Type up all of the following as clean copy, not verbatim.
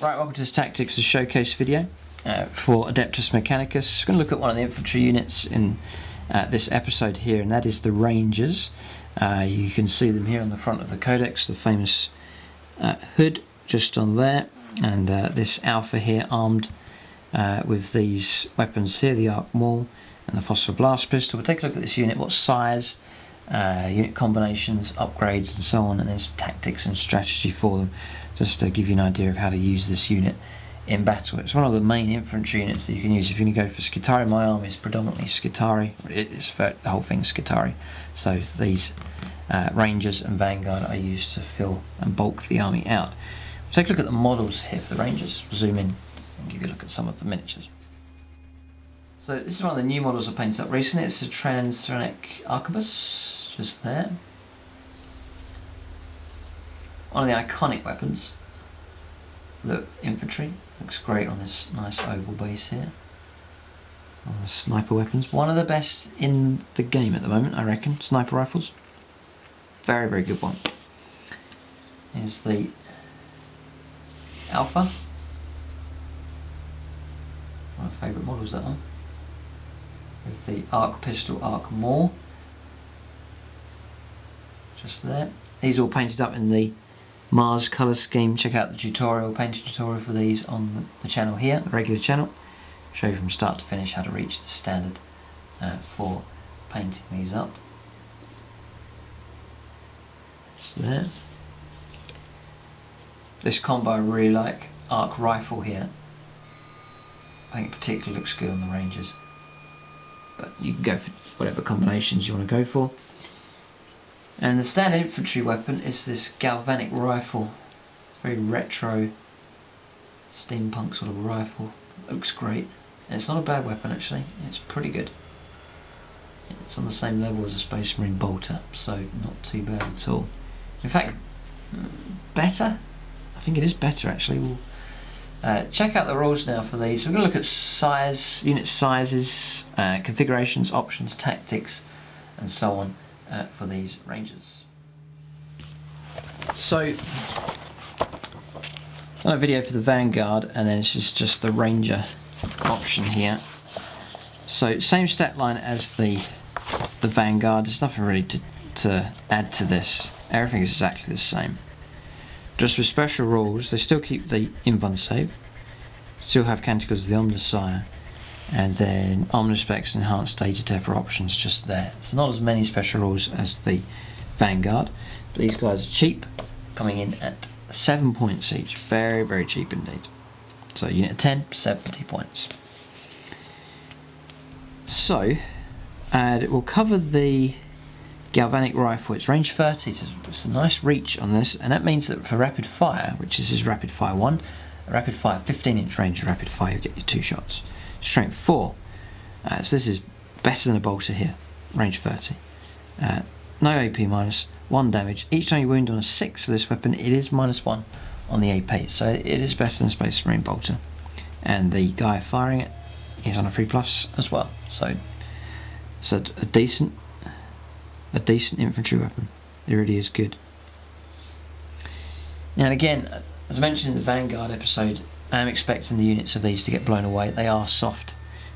Right, welcome to this Tactics to Showcase video for Adeptus Mechanicus. We're going to look at one of the infantry units in this episode here, and that is the Rangers. You can see them here on the front of the codex, the famous hood just on there, and this Alpha here armed with these weapons here, the Arc Maul and the Phosphor Blast Pistol. We'll take a look at this unit, what size, unit combinations, upgrades and so on, and there's tactics and strategy for them, just to give you an idea of how to use this unit in battle. It's one of the main infantry units that you can use if you're going to go for Skitarii. My army is predominantly Skitarii, it's the whole thing Skitarii, so these Rangers and Vanguard are used to fill and bulk the army out. We'll take a look at the models here for the Rangers. We'll zoom in and give you a look at some of the miniatures. So this is one of the new models I painted up recently. It's a Transonic Archivist, just there. One of the iconic weapons, the infantry, looks great on this nice oval base here. Sniper weapons, one of the best in the game at the moment, I reckon. Sniper rifles, very, very good one. Here's the Alpha, one of my favourite models, that one, with the Arc Pistol, Arc Maul, just there. These all painted up in the Mars colour scheme. Check out the tutorial, painting tutorial for these on the channel here, the regular channel. Show you from start to finish how to reach the standard for painting these up. Just there. This combo I really like, Arc Rifle here. I think it particularly looks good on the Rangers, but you can go for whatever combinations you want to go for. And the standard infantry weapon is this Galvanic Rifle. Very retro, steampunk sort of rifle. It looks great. And it's not a bad weapon actually, it's pretty good. It's on the same level as a Space Marine bolter, so not too bad at all. In fact, better? I think it is better actually. We'll check out the rules now for these. We're going to look at size, unit sizes, configurations, options, tactics, and so on. For these Rangers. So, done a video for the Vanguard, and then it's just the Ranger option here. So same stat line as the Vanguard. There's nothing really to add to this. Everything is exactly the same. Just with special rules, they still keep the Invuln save, still have Canticles of the Omnissiah, and then Omnispecs enhanced data tether options just there. So not as many special rules as the Vanguard, but these guys are cheap, coming in at 7 points each. Very, very cheap indeed. So unit of 10, 70 points. So, we'll cover the Galvanic Rifle. It's range 30, so it's a nice reach on this, and that means that for rapid fire, which is rapid fire 1, a rapid fire 15-inch range of rapid fire, you get your 2 shots. Strength 4, so this is better than a bolter here, range 30. No AP minus, 1 damage. Each time you wound on a 6 for this weapon, it is -1 on the AP, so it is better than Space Marine bolter. And the guy firing it is on a 3+ as well, so it's a decent infantry weapon. It really is good. Now again, as I mentioned in the Vanguard episode, I'm expecting the units of these to get blown away. They are soft,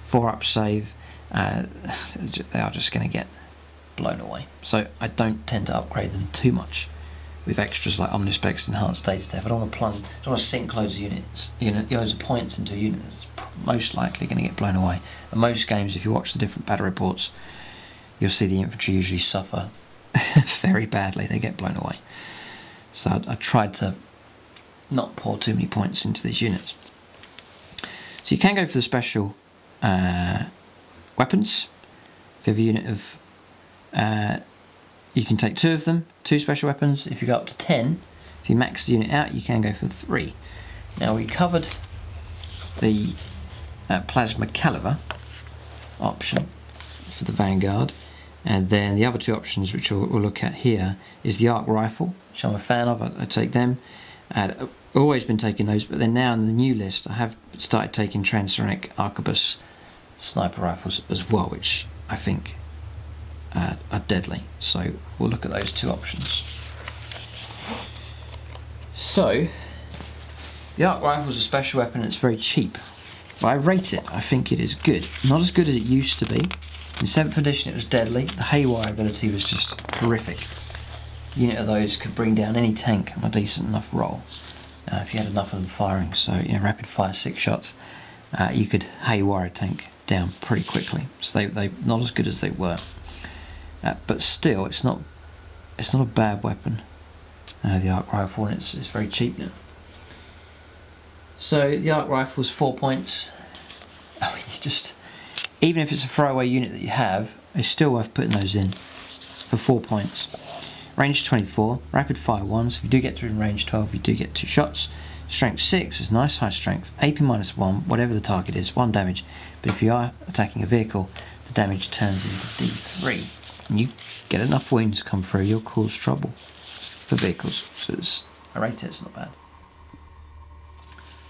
4-up save, they are just going to get blown away. So I don't tend to upgrade them too much with extras like Omnispecs enhanced data tether. I don't want to plunge, I don't want to sink loads of units, loads of points into a unit that's most likely going to get blown away. In most games, if you watch the different battle reports, you'll see the infantry usually suffer very badly. They get blown away. So I tried to not pour too many points into these units. So you can go for the special weapons. If you have a unit of, you can take 2 of them, 2 special weapons. If you go up to 10, if you max the unit out, you can go for 3. Now we covered the Plasma Caliver option for the Vanguard, and then the other 2 options which we'll look at here is the Arc Rifle, which I'm a fan of. I take them. I've always been taking those, but then now in the new list I have started taking Transonic Archivist sniper rifles as well, which I think are deadly. So we'll look at those 2 options. So The Arc Rifle is a special weapon and it's very cheap, but I rate it. I think it is good. Not as good as it used to be. In 7th edition it was deadly. The haywire ability was just horrific. A unit of those could bring down any tank on a decent enough roll, if you had enough of them firing. So, you know, rapid fire 6 shots, you could haywire a tank down pretty quickly. So they're not as good as they were, but still, it's not a bad weapon. The Arc Rifle, and it's very cheap now. So the Arc Rifle is 4 points. I mean, even if it's a throwaway unit that you have, it's still worth putting those in for 4 points. Range 24, rapid fire 1, so if you do get to range 12, you do get 2 shots. Strength 6 is nice high strength. AP -1, whatever the target is, 1 damage. But if you are attacking a vehicle, the damage turns into D3. And you get enough wounds come through, you'll cause trouble for vehicles. So I rate it, it's not bad.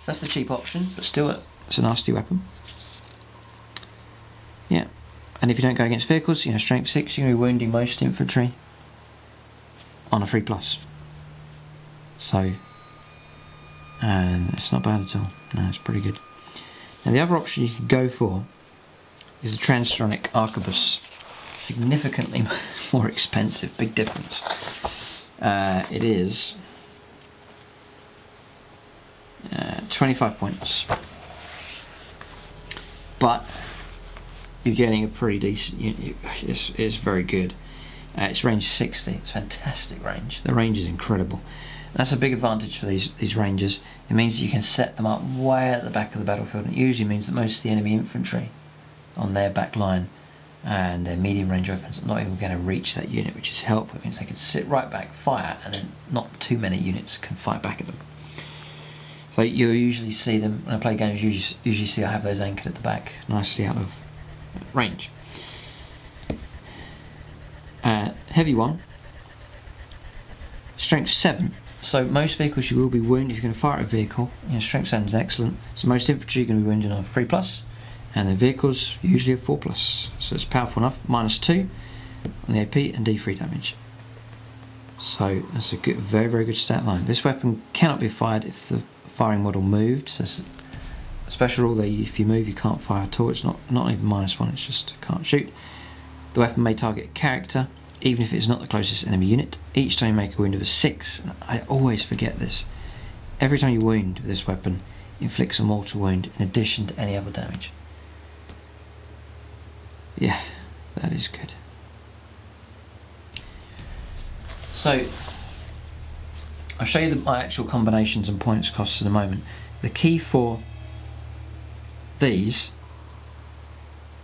So that's the cheap option, but still it's a nasty weapon. Yeah, and if you don't go against vehicles, you know, strength 6, you're going to be wounding most infantry on a 3+. So, and it's not bad at all. No, it's pretty good. Now the other option you can go for is the Transonic Archivist. Significantly more expensive, big difference. It is 25 points, but you're getting a pretty decent unit. It's very good. It's range 60. It's fantastic range. The range is incredible. And that's a big advantage for these rangers. It means that you can set them up way at the back of the battlefield. And it usually means that most of the enemy infantry on their back line and their medium range weapons are not even going to reach that unit, which is helpful. It means they can sit right back, fire, and then not too many units can fire back at them. So you'll usually see them, when I play games, usually see I have those anchored at the back, nicely out of range. Heavy one, strength 7. So most vehicles you will be wounded if you're going to fire at a vehicle. You know, strength 7 is excellent. So most infantry are going to be wounded on a 3+, and the vehicles usually a 4+. So it's powerful enough. -2 on the AP and D3 damage. So that's a good, very good stat line. This weapon cannot be fired if the firing model moved. So it's a special rule that if you move, you can't fire at all. It's not even -1. It's just can't shoot. The weapon may target a character, even if it's not the closest enemy unit. Each time you make a wound of a 6, and I always forget this, every time you wound with this weapon, inflicts a mortal wound in addition to any other damage. Yeah, that is good. So, I'll show you my actual combinations and points costs in a moment. The key for these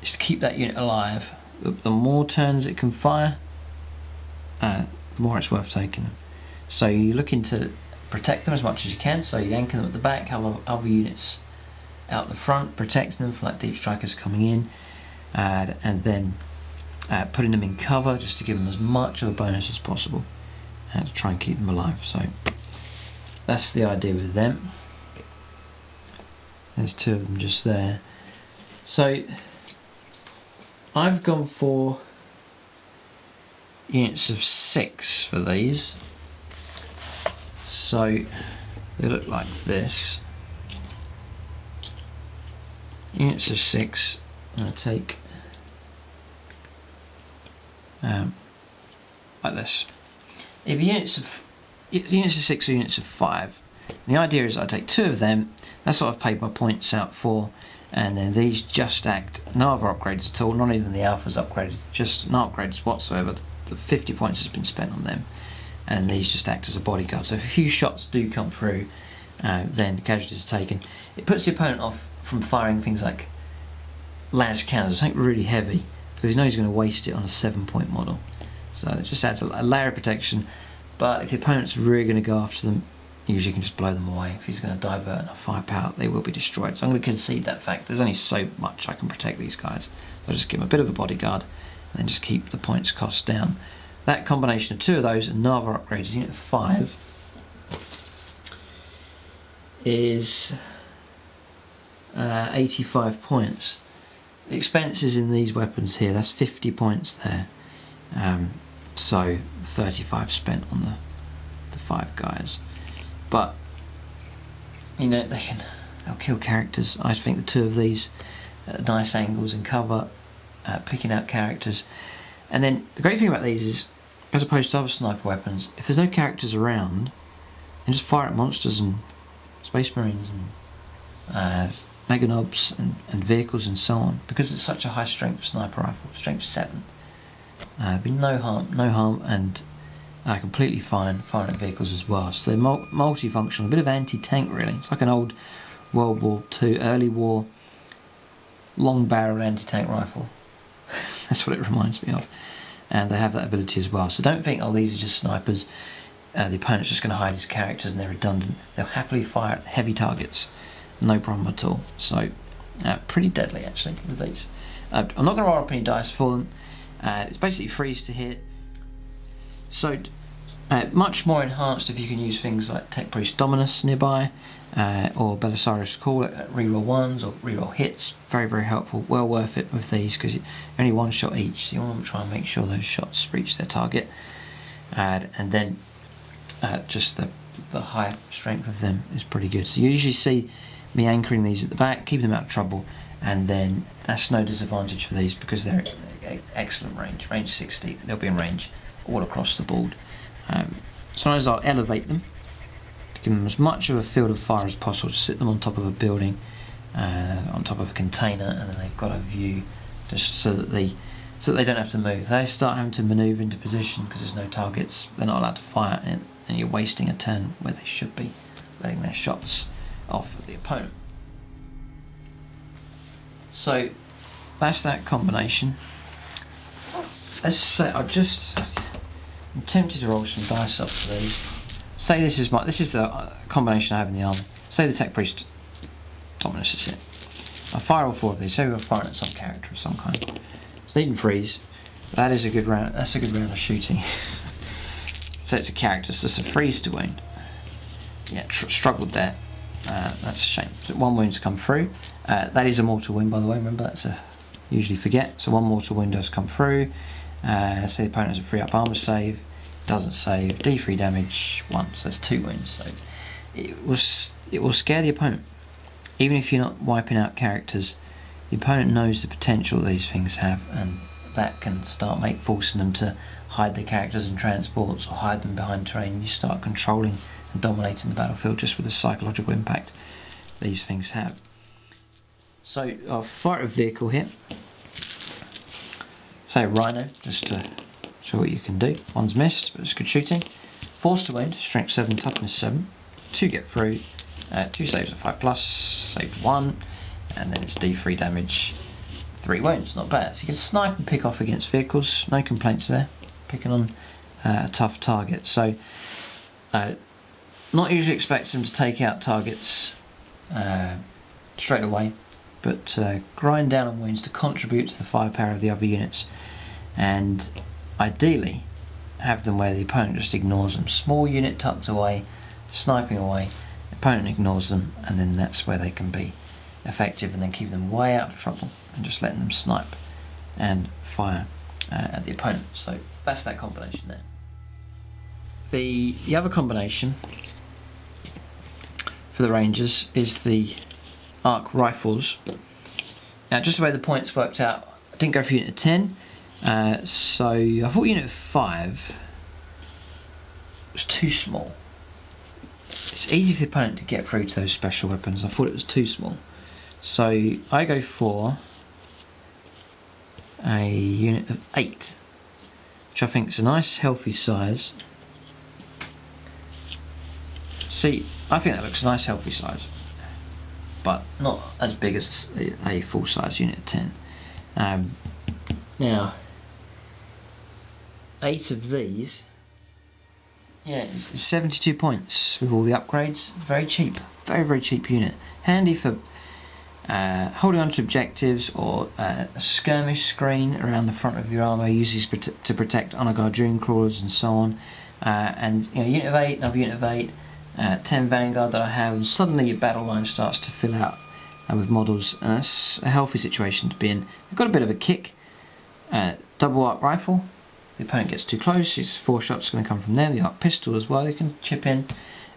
is to keep that unit alive. The more turns it can fire, the more it's worth taking them. So you're looking to protect them as much as you can, so you anchor them at the back, have other units out the front, protecting them from like deep strikers coming in, and then putting them in cover just to give them as much of a bonus as possible, and to try and keep them alive. So that's the idea with them. There's 2 of them just there. So I've gone for units of 6 for these. So they look like this. Units of 6. I'm going to take like this. If units of 6 or units of 5, the idea is I take 2 of them. That's what I've paid my points out for. And then these just act, no other upgrades at all, not even the alphas upgraded, just no upgrades whatsoever. The 50 points has been spent on them, and these just act as a bodyguard. So if a few shots do come through, then casualties are taken. It puts the opponent off from firing things like las cannons, something really heavy, because he knows he's going to waste it on a 7-point model. So it just adds a layer of protection, but if the opponent's really going to go after them, usually you can just blow them away. If he's going to divert enough firepower, they will be destroyed. So I'm going to concede that fact. There's only so much I can protect these guys. So I'll just give them a bit of a bodyguard and then just keep the points cost down. That combination of 2 of those and no other upgrades, unit 5, is 85 points. The expenses in these weapons here, that's 50 points there. So 35 spent on the 5 guys. But you know, they'll kill characters. I think the two of these at nice angles and cover, picking out characters. And then the great thing about these is, as opposed to other sniper weapons, if there's no characters around, then just fire at monsters and Space Marines and Mega Knobs and vehicles and so on. Because it's such a high strength sniper rifle, strength 7, be no harm, and completely fine firing at vehicles as well. So they're multifunctional, a bit of anti-tank really. It's like an old World War II, early war, long barrel anti-tank rifle. That's what it reminds me of. And they have that ability as well. So don't think, oh, these are just snipers, the opponent's just going to hide his characters and they're redundant. They'll happily fire at heavy targets, no problem at all. So pretty deadly actually with these. I'm not going to roll up any dice for them. It's basically freeze to hit. So much more enhanced if you can use things like Tech Priest Dominus nearby, or Belisarius Call at reroll 1s or reroll hits. Very, very helpful. Well worth it with these because you're only one shot each. So you want to try and make sure those shots reach their target. And then just the high strength of them is pretty good. So you usually see me anchoring these at the back, keep them out of trouble, and then that's no disadvantage for these because they're excellent range 60. They'll be in range all across the board. Sometimes I'll elevate them to give them as much of a field of fire as possible, to sit them on top of a building, on top of a container, and then they've got a view just so that they don't have to move. If they start having to manoeuvre into position because there's no targets, they're not allowed to fire, and you're wasting a turn where they should be letting their shots off at the opponent. So that's that combination. Let's say I'm tempted to roll some dice up for these. Say this is the combination I have in the army. Say the Tech Priest Dominus is it. I fire all 4 of these. Say we're firing at some character of some kind. It's need and freeze. That is a good round. That's a good round of shooting. So it's a character. So it's a freeze to wound. Yeah, struggled there. That's a shame. So 1 wound's come through. That is a mortal wound, by the way. Remember, that's usually forget. So 1 mortal wound does come through. Say the opponent has a 3-up armor save, doesn't save, D3 damage 1, so that's 2 wounds. So it will scare the opponent. Even if you're not wiping out characters, the opponent knows the potential these things have, and that can start forcing them to hide their characters in transports or hide them behind terrain, and you start controlling and dominating the battlefield just with the psychological impact these things have. So I'll fire a vehicle here. Say a Rhino, just to show what you can do. 1's missed, but it's good shooting. Force to wound, strength 7, toughness 7. 2 get through, 2 saves at 5+, saved 1, and then it's D3 damage, 3 wounds, not bad. So you can snipe and pick off against vehicles, no complaints there. Picking on a tough target. So, not usually expect them to take out targets straight away, but grind down on wounds to contribute to the firepower of the other units, and ideally have them where the opponent just ignores them. Small unit tucked away, sniping away, the opponent ignores them, and then that's where they can be effective, and then keep them way out of trouble and just letting them snipe and fire at the opponent. So that's that combination there. The other combination for the Rangers is the arc rifles. Now, just the way the points worked out, I didn't go for unit of 10, so I thought unit of 5 was too small. It's easy for the opponent to get through to those special weapons. I thought it was too small, so I go for a unit of 8, which I think is a nice healthy size. See, I think that looks a nice healthy size, but not as big as a full-size unit of 10. Now, 8 of these, yeah, it's 72 points with all the upgrades. Very cheap, very, very cheap unit. Handy for holding on to objectives, or a skirmish screen around the front of your armour, uses to protect honor guard dream crawlers and so on. And you know, unit of 8, another unit of 8. 10 Vanguard that I have, and suddenly your battle line starts to fill out with models, and that's a healthy situation to be in. They've got a bit of a kick. Double arc rifle, if the opponent gets too close, his 4 shots going to come from there. The arc pistol as well, you can chip in.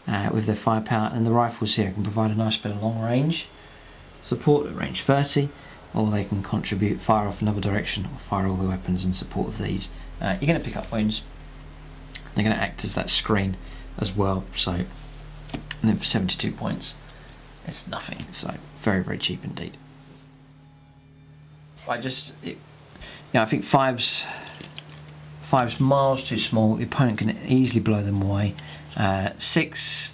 with their firepower, and the rifles here can provide a nice bit of long range support at range 30, or they can contribute fire off another direction or fire all the weapons in support of these. You're going to pick up wounds. They're going to act as that screen as well. So, and then for 72 points, it's nothing. So very, very cheap indeed. I think five's miles too small. The opponent can easily blow them away. 6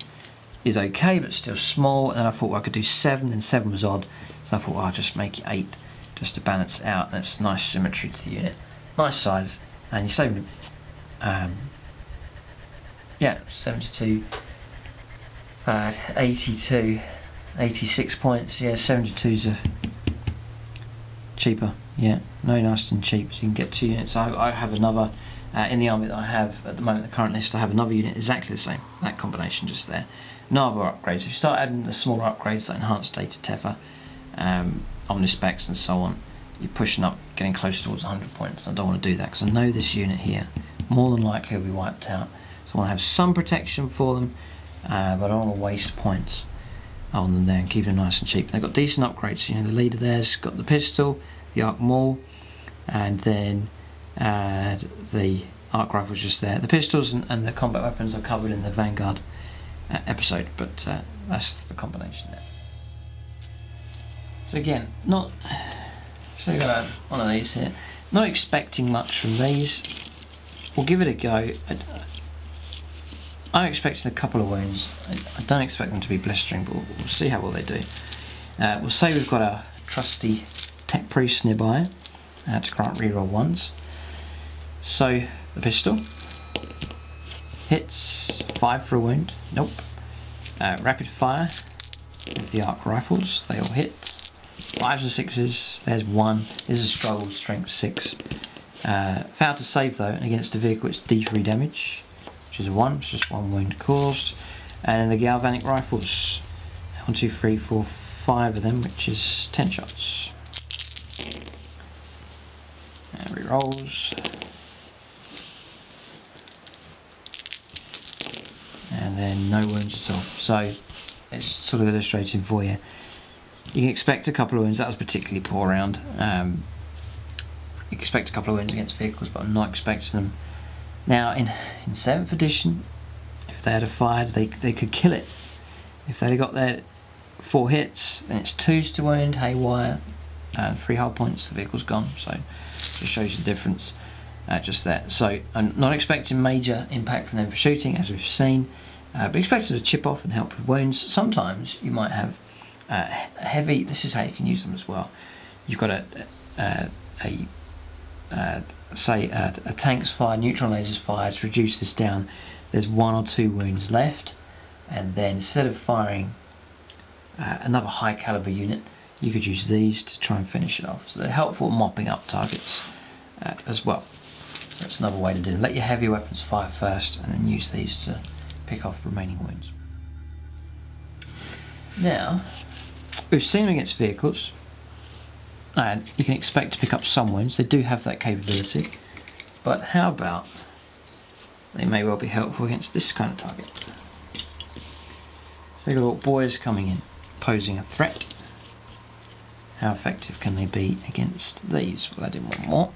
is okay, but still small. And then I thought, well, I could do 7, and 7 was odd, so I thought, well, I'll just make it 8 just to balance it out, and it's nice symmetry to the unit, nice size, and you save yeah, 72, 82, 86 points. Yeah, 72's a cheaper. Yeah, no, nice and cheap. So you can get 2 units. I have another in the army that I have at the moment, the current list. I have another unit exactly the same. That combination just there. No other upgrades. If you start adding the smaller upgrades like enhanced data tether, omnispecs and so on, you're pushing up, getting close towards 100 points. I don't want to do that because I know this unit here more than likely will be wiped out. So I want to have some protection for them, but I don't want to waste points on them there and keep them nice and cheap. They've got decent upgrades. You know, the leader there's got the pistol, the arc maul, and then the arc rifle's just there. The pistols and the combat weapons are covered in the Vanguard episode, but that's the combination there. So again, so you got one of these here. Not expecting much from these. We'll give it a go. I'm expecting a couple of wounds. I don't expect them to be blistering, but we'll see how well they do. We'll say we've got our trusty tech priest nearby to grant reroll 1s. So the pistol hits 5 for a wound. Nope. Rapid fire with the arc rifles. They all hit. 5s and 6s. There's 1. This is a struggle. Strength 6. Failed to save though, and against a vehicle it's D3 damage. Which is a 1, it's just 1 wound caused. And then the Galvanic Rifles, 1, 2, 3, 4, 5 of them, which is 10 shots. And rerolls. And then no wounds at all. So it's sort of illustrating for you. You can expect a couple of wounds. That was a particularly poor round. You can expect a couple of wounds against vehicles, but I'm not expecting them. Now, in 7th edition, if they had fired, they could kill it. If they'd have got their 4 hits, then it's 2s to wound, haywire, and 3 hull points, the vehicle's gone. So it shows you the difference just there. So I'm not expecting major impact from them for shooting, as we've seen, but expecting to chip off and help with wounds. Sometimes you might have heavy, this is how you can use them as well. You've got say a tank's fired, neutron lasers fired. To reduce this down, there's 1 or 2 wounds left, and then instead of firing another high caliber unit, you could use these to try and finish it off. So they're helpful at mopping up targets as well. So that's another way to do it. Let your heavy weapons fire first, and then use these to pick off remaining wounds. Now, we've seen them against vehicles, and you can expect to pick up some wounds. They do have that capability, but how about they may well be helpful against this kind of target. So you've got little boys coming in, posing a threat. How effective can they be against these? We'll add in 1 more.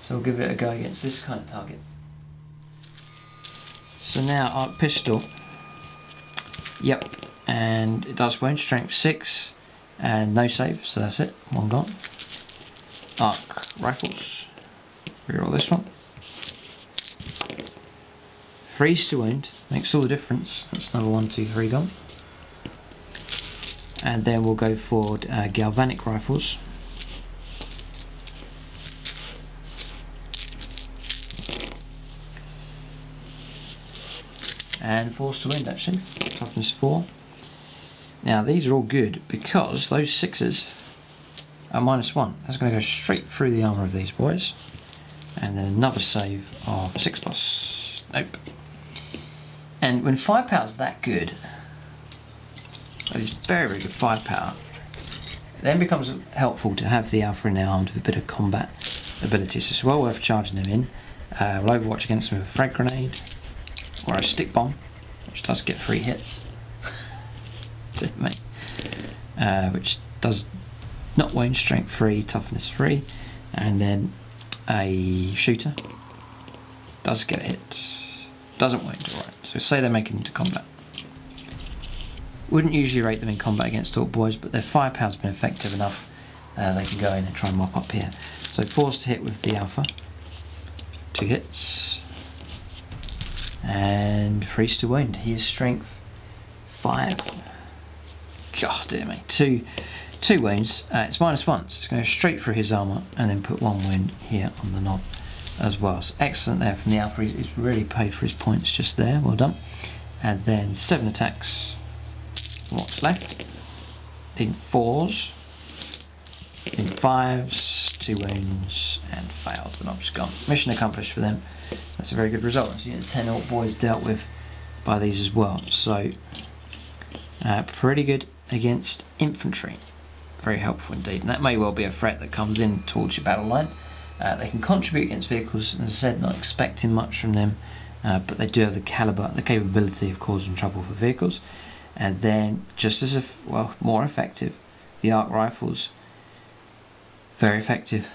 So we'll give it a go against this kind of target. So now arc pistol, yep, and it does wound, strength 6. And no save, so that's it, 1 gone. Arc rifles, reroll this one. 3s to wound, makes all the difference. That's another 1, 2, 3 gone. And then we'll go for Galvanic Rifles. And 4s to wound actually, toughness 4. Now these are all good because those 6s are -1. That's going to go straight through the armour of these boys. And then another save of 6+. Nope. And when firepower's that good, that is very, very good firepower, it then becomes helpful to have the Alpha in armed with a bit of combat abilities. So it's well worth charging them in. We'll overwatch against them with a frag grenade or a stick bomb. which does get 3 hits. Dear me. Which does not wound, strength 3, toughness 3, and then a shooter does get a hit, doesn't wound. Alright, so say they make it into combat. Wouldn't usually rate them in combat against Orc Boys, but their firepower's been effective enough. They can go in and try and mop up here. So forced to hit with the Alpha, 2 hits, and 3 to wound. He is strength 5. God dear me, two wounds. It's -1, so it's going to go straight through his armour and then put 1 wound here on the knob as well. So excellent there from the Alpha. He's really paid for his points just there. Well done. And then 7 attacks. What's left? In 4s, in 5s, 2 wounds, and failed. The knob's gone. Mission accomplished for them. That's a very good result. So you get 10 Orc Boys dealt with by these as well. So pretty good against infantry. Very helpful indeed. And that may well be a threat that comes in towards your battle line. They can contribute against vehicles, and as I said, not expecting much from them, but they do have the capability of causing trouble for vehicles. And then, just as more effective, the arc rifles, very effective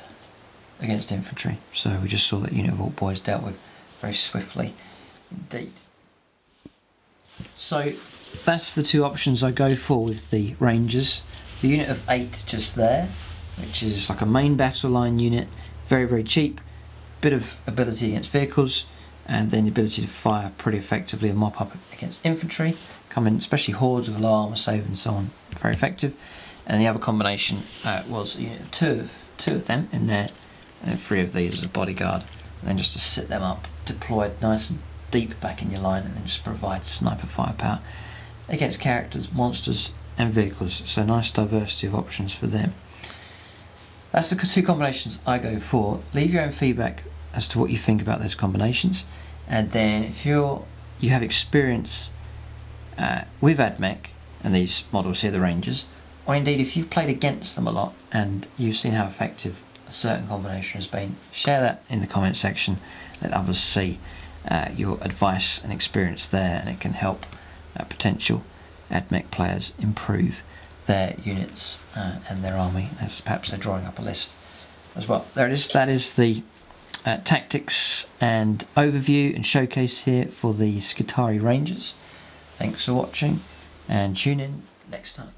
against infantry. So we just saw that unit of Orc Boys dealt with very swiftly indeed. So that's the 2 options I go for with the Rangers. The unit of 8 just there, which is like a main battle line unit, very, very cheap, bit of ability against vehicles, and then the ability to fire pretty effectively and mop up against infantry. Come in, especially hordes with low armour save and so on, very effective. And the other combination was a unit of two of them in there, and then 3 of these as a bodyguard, and then just to sit them up, deployed nice and deep back in your line, and then just provide sniper firepower against characters, monsters and vehicles. So nice diversity of options for them. That's the 2 combinations I go for. Leave your own feedback as to what you think about those combinations, and then if you have experience with AdMech and these models here, the Rangers, or indeed if you've played against them a lot and you've seen how effective a certain combination has been, share that in the comment section. Let others see your advice and experience there, and it can help potential AdMech players improve their units and their army, as perhaps they're drawing up a list as well. There it is. That is the tactics and overview and showcase here for the Skitarii Rangers. Thanks for watching, and tune in next time.